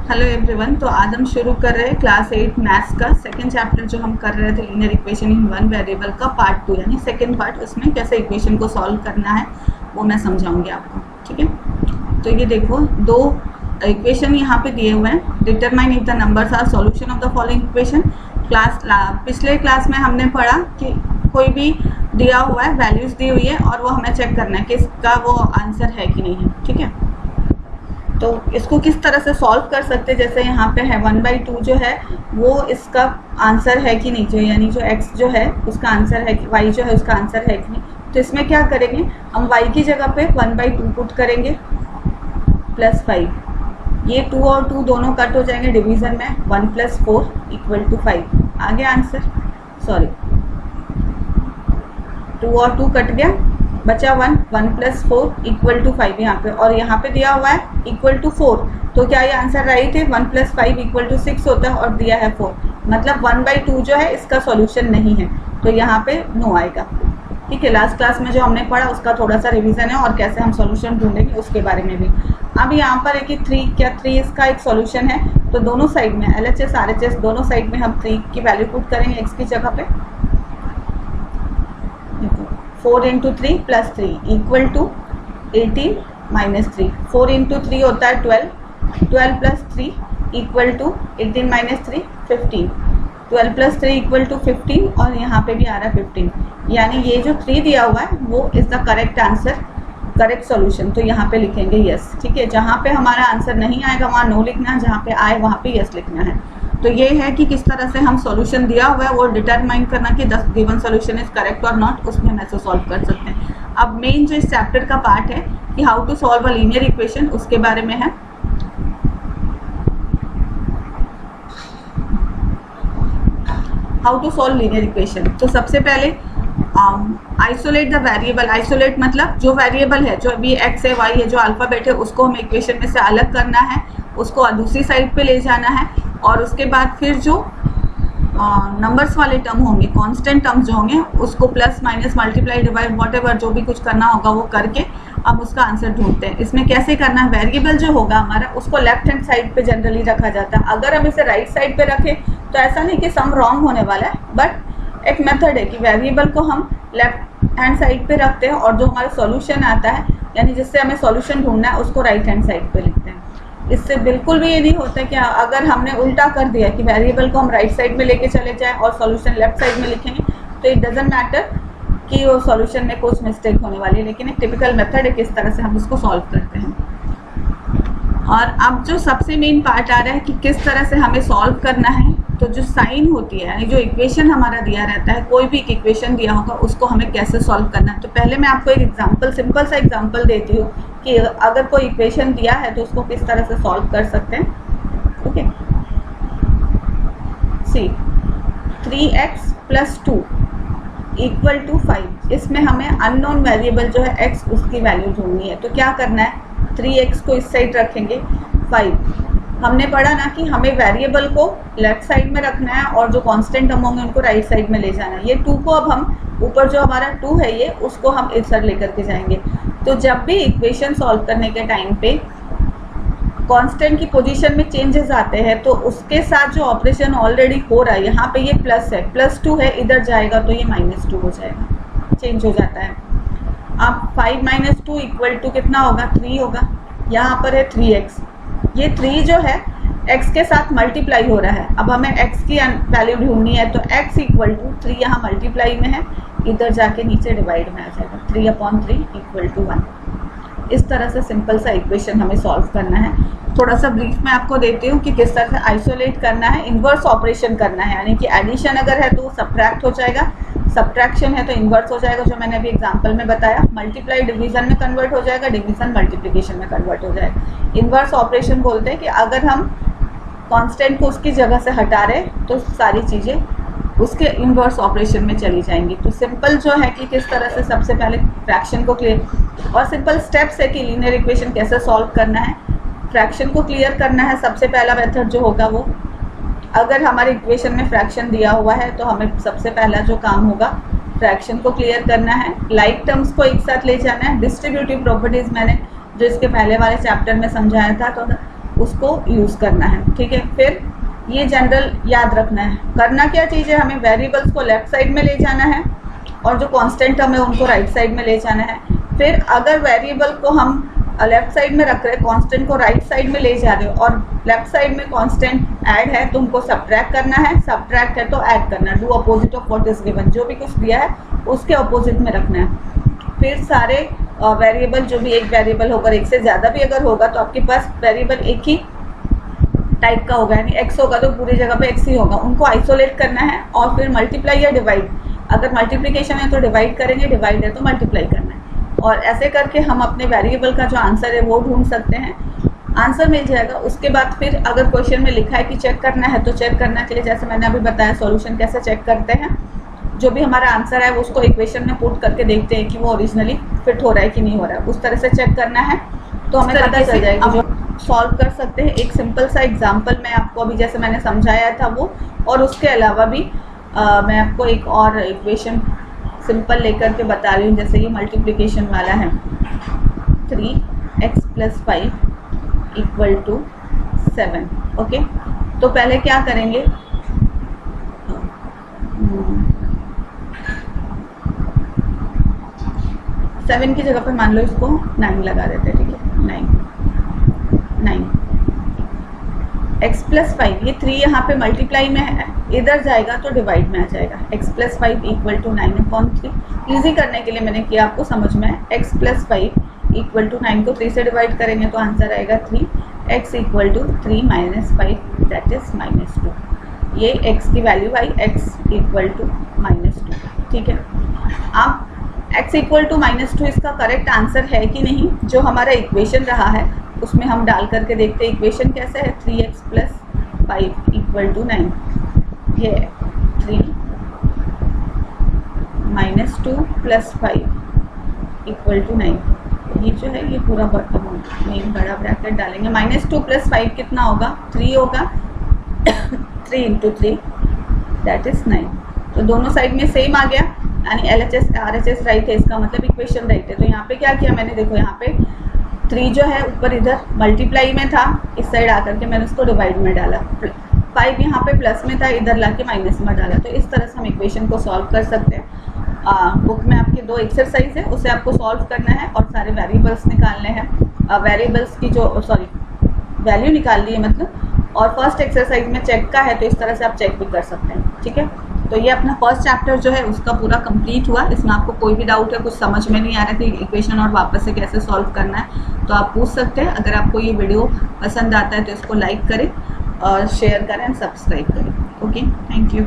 Hello everyone. तो आज हम शुरू कर रहे हैं क्लास 8 मैथ्स का सेकंड चैप्टर जो हम कर रहे थे linear equation in one variable का पार्ट 2 यानी सेकंड पार्ट। उसमें कैसे इक्वेशन को सॉल्व करना है वो मैं समझाऊंगी आपको, ठीक है। तो ये देखो दो इक्वेशन यहाँ पे दिए हुए हैं। Determine if the numbers are solution of the following equation. पिछले क्लास में हमने पढ़ा कि कोई भी दिया हुआ है, वैल्यूज दी हुई है और वो हमें चेक करना है कि इसका वो आंसर है कि नहीं है, ठीक है। तो इसको किस तरह से सॉल्व कर सकते हैं, जैसे यहाँ पे है 1/2 जो है वो इसका आंसर है कि नहीं, जो यानी जो x जो है उसका आंसर है कि y जो है उसका आंसर है कि नहीं। तो इसमें क्या करेंगे, हम y की जगह पे 1/2 पुट करेंगे प्लस 5। ये 2 और 2 दोनों कट हो जाएंगे डिवीजन में, 1 + 4 = 5। आगे आंसर, सॉरी 2 और 2 कट गया, बचा 1 + 4 = 5 यहाँ पे, और यहाँ पे दिया हुआ है = 4। तो क्या ये आंसर राइट है? 1 + 5 = 6 होता है और दिया है 4, मतलब 1/2 जो है इसका सॉल्यूशन नहीं है, तो यहाँ पे नो आएगा, ठीक है। लास्ट क्लास में जो हमने पढ़ा उसका थोड़ा सा रिवीजन है और कैसे हम सॉल्यूशन ढूंढेंगे उसके बारे में भी। अब यहाँ पर है कि 3, क्या 3 इसका एक सॉल्यूशन है? तो दोनों साइड में LHS RHS दोनों साइड में हम 3 की वैल्यू पुट करेंगे x की जगह पे। 4 × 3 + 3 = 18 - 3। 4 × 3 होता है 12, 12 + 3 = 18 - 3 15। 12 + 3 = 15 और यहाँ पे भी आ रहा है 15, यानी ये जो 3 दिया हुआ है वो is the correct answer, correct solution. तो यहाँ पे लिखेंगे यस, ठीक है। जहाँ पे हमारा आंसर नहीं आएगा वहाँ नो लिखना है, जहाँ पे आए वहाँ पे यस लिखना है। तो ये है कि किस तरह से हम सॉल्यूशन दिया हुआ है वो डिटरमाइन करना कि the given solution is correct और नॉट, उसमें हम ऐसे सॉल्व कर सकते हैं। अब मेन जो इस चैप्टर का पार्ट है कि how to solve a linear equation, उसके बारे में है। How to solve linear equation. तो सबसे पहले आइसोलेट द वेरिएबल। आइसोलेट मतलब जो वेरिएबल है, जो अभी x है y है, जो अल्फाबेट है, उसको हमें इक्वेशन में से अलग करना है, उसको दूसरी साइड पे ले जाना है, और उसके बाद फिर जो नंबर्स वाले टर्म होंगे, कांस्टेंट टर्म्स जो होंगे, उसको plus minus multiply divide whatever जो भी कुछ करना होगा वो करके हम उसका आंसर ढूंढते हैं। इसमें कैसे करना है, वेरिएबल जो होगा हमारा उसको लेफ्ट हैंड साइड पे जनरली रखा जाता है। अगर हम इसे राइट साइड पे रखें तो ऐसा नहीं कि सम रॉन्ग होने वाला है, बट एक मेथड है कि वेरिएबल को हम लेफ्ट हैंड साइड पे रखते हैं और जो हमारा सॉल्यूशन आता है, यानी जिससे हमें सॉल्यूशन ढूंढना है, उसको राइट हैंड साइड पे लिखते हैं। इससे बिल्कुल भी ये नहीं होता कि अगर हमने उल्टा कर दिया कि वेरिएबल को हम राइट साइड में लेके चले जाएं और सॉल्यूशन लेफ्ट साइड में लिखेंगे, तो इट डजंट मैटर कि वो सॉल्यूशन में कुछ मिस्टेक होने वाली है, लेकिन एक टिपिकल मेथड है किस तरह से हम उसको सॉल्व करते हैं। और अब जो सबसे मेन पार्ट आ रहा है कि किस तरह से हमें सॉल्व करना है। तो जो साइन होती है, यानी जो इक्वेशन हमारा दिया रहता है, कोई भी इक्वेशन दिया होगा उसको हमें कैसे सॉल्व करना है। तो पहले मैं आपको एक एग्जांपल, सिंपल सा एग्जांपल देती हूँ कि अगर कोई इक्वेशन दिया है तो उसको किस तरह से सॉल्व कर सकते हैं, ठीक है। सी 3x + 2 = 5। इसमें हमें अननोन वेरिएबल जो है x, उसकी वैल्यू ढूंढनी है। तो क्या करना है, 3x को इस साइड रखेंगे, 5 हमने पढ़ा ना कि हमें वेरिएबल को लेफ्ट साइड में रखना है और जो कांस्टेंट टर्म होंगे उनको राइट साइड में ले जाना है। ये 2 को अब हम ऊपर जो हमारा 2 है ये, उसको हम इधर लेकर के जाएंगे। तो जब भी इक्वेशन सॉल्व करने के टाइम पे कांस्टेंट की पोजीशन में चेंजेस आते हैं तो उसके साथ जो ऑपरेशन ऑलरेडी हो रहा है, यहाँ पे ये प्लस है, +2 है, इधर जाएगा तो ये -2 हो जाएगा, चेंज हो जाता है। अब 5 - 2 = कितना होगा, 3 होगा। यहाँ पर है 3x, ये 3 जो है x के साथ मल्टीप्लाई हो रहा है। अब हमें x की वैल्यू ढूंढनी है, तो x = 3 यहाँ मल्टीप्लाई में है, इधर जाके नीचे डिवाइड में आ जाएगा, 3/3 = 1। इस तरह से सिंपल सा इक्वेशन हमें सॉल्व करना है। थोड़ा सा ब्रीफ में आपको देती हूँ कि किस तरह से आइसोलेट करना है, इन्वर्स ऑपरेशन करना है, यानी कि एडिशन अगर है तो वो सब्ट्रैक्ट हो जाएगा, सब्ट्रैक्शन है तो इन्वर्स हो जाएगा, जो मैंने अभी एग्जांपल में बताया। मल्टीप्लाई डिवीजन में कन्वर्ट हो जाएगा, डिवीजन मल्टीप्लिकेशन में कन्वर्ट हो जाएगा। इन्वर्स ऑपरेशन बोलते हैं कि अगर हम कांस्टेंट को उसकी जगह से हटा रहे तो सारी चीज़ें उसके इन्वर्स ऑपरेशन में चली जाएंगी। तो सिंपल जो है कि किस तरह से सबसे पहले फ्रैक्शन को क्लियर, और सिंपल स्टेप्स है कि लीनियर इक्वेशन कैसे सॉल्व करना है। फ्रैक्शन को क्लियर करना है, सबसे पहला मेथड जो होगा वो, अगर हमारे इक्वेशन में फ्रैक्शन दिया हुआ है तो हमें सबसे पहला जो काम होगा फ्रैक्शन को क्लियर करना है, लाइक टर्म्स को एक साथ ले जाना है। डिस्ट्रीब्यूटिव प्रॉपर्टीज मैंने जो इसके पहले वाले चैप्टर में समझाया था, तो उसको यूज़ करना है, ठीक है। फिर ये जनरल याद रखना है। करना क्या चीज़ है, हमें वेरिएबल्स को लेफ्ट साइड में ले जाना है और जो कांस्टेंट हमें उनको राइट साइड में ले जाना है। फिर अगर वेरिएबल को हम लेफ्ट साइड में रख रहे हैं, कांस्टेंट को राइट साइड में ले जा रहे हो और लेफ्ट साइड में कांस्टेंट ऐड है तो उनको सब्ट्रैक्ट करना है, सब्ट्रैक्ट है तो ऐड करना है। Do opposite of what is given, जो भी कुछ दिया है उसके अपोजिट में रखना है। फिर सारे वेरिएबल, जो भी एक वेरिएबल होगा, एक से ज़्यादा भी अगर होगा तो आपके पास वेरिएबल एक ही टाइप का होगा, यानी एक्स होगा तो पूरी जगह पे एक्स ही होगा, उनको आइसोलेट करना है। और फिर मल्टीप्लाई या डिवाइड, अगर मल्टीप्लिकेशन है तो डिवाइड करेंगे, डिवाइड है तो मल्टीप्लाई करना है। और ऐसे करके हम अपने वेरिएबल का जो आंसर है वो ढूंढ सकते हैं, आंसर मिल जाएगा। उसके बाद फिर अगर क्वेश्चन में लिखा है कि चेक करना है तो चेक करने के लिए, जैसे मैंने अभी बताया सॉल्यूशन कैसे चेक करते हैं, जो भी हमारा आंसर है वो उसको इक्वेशन में पुट करके देखते हैं कि वो ओरिजिनली फिट हो रहा है कि नहीं हो रहा है, उस तरह से चेक करना है तो हमें पता चल जाएगा। जो सॉल्व कर सकते हैं, एक सिंपल सा एग्जाम्पल मैं आपको अभी जैसे मैंने समझाया था वो, और उसके अलावा भी मैं आपको एक और इक्वेशन सिंपल लेकर के बता रही हूँ। जैसे ये मल्टीप्लिकेशन वाला है, 3x + 5 = 7। ओके, तो पहले क्या करेंगे, 7 की जगह पर मान लो इसको 9 लगा देते हैं, ठीक है। 9 x + 5, ये 3 यहाँ पे मल्टीप्लाई में है, इधर जाएगा तो डिवाइड में आ जाएगा। x + 5 = 9/3। ईजी करने के लिए मैंने किया, आपको समझ में है। x + 5 = 9 को 3 से डिवाइड करेंगे तो आंसर आएगा 3। x = 3 - 5 that is -2। ये x की वैल्यू आई, x = -2, ठीक है। अब x = -2 इसका करेक्ट आंसर है कि नहीं, जो हमारा इक्वेशन रहा है उसमें हम डाल करके देखते हैं। इक्वेशन कैसे है, 3x + 5 = 9, ये 3 - 2 + 5 = 9। ये जो है ये पूरा मेन बड़ा ब्रैकेट डालेंगे। -2 + 5 कितना होगा, 3 होगा। 3 × 3 दैट इज 9। तो दोनों साइड में सेम आ गया, यानी LHS RHS राइट है, इसका मतलब इक्वेशन राइट है। तो यहाँ पे क्या किया मैंने, देखो यहाँ पे 3 जो है ऊपर इधर मल्टीप्लाई में था, इस साइड आकर के मैंने उसको डिवाइड में डाला। 5 यहाँ पे प्लस में था, इधर लाके माइनस में डाला। तो इस तरह से हम इक्वेशन को सॉल्व कर सकते हैं। बुक में आपके 2 एक्सरसाइज है, उसे आपको सॉल्व करना है और सारे वेरिएबल्स निकालने हैं। वेरिएबल्स की जो वैल्यू निकालनी है मतलब। और फर्स्ट एक्सरसाइज में चेक का है, तो इस तरह से आप चेक भी कर सकते हैं, ठीक है। तो ये अपना फर्स्ट चैप्टर जो है उसका पूरा कंप्लीट हुआ। इसमें आपको कोई भी डाउट है, कुछ समझ में नहीं आ रहा कि इक्वेशन और वापस से कैसे सॉल्व करना है, तो आप पूछ सकते हैं। अगर आपको ये वीडियो पसंद आता है तो इसको लाइक करें और शेयर करें, सब्सक्राइब करें। Okay, thank you.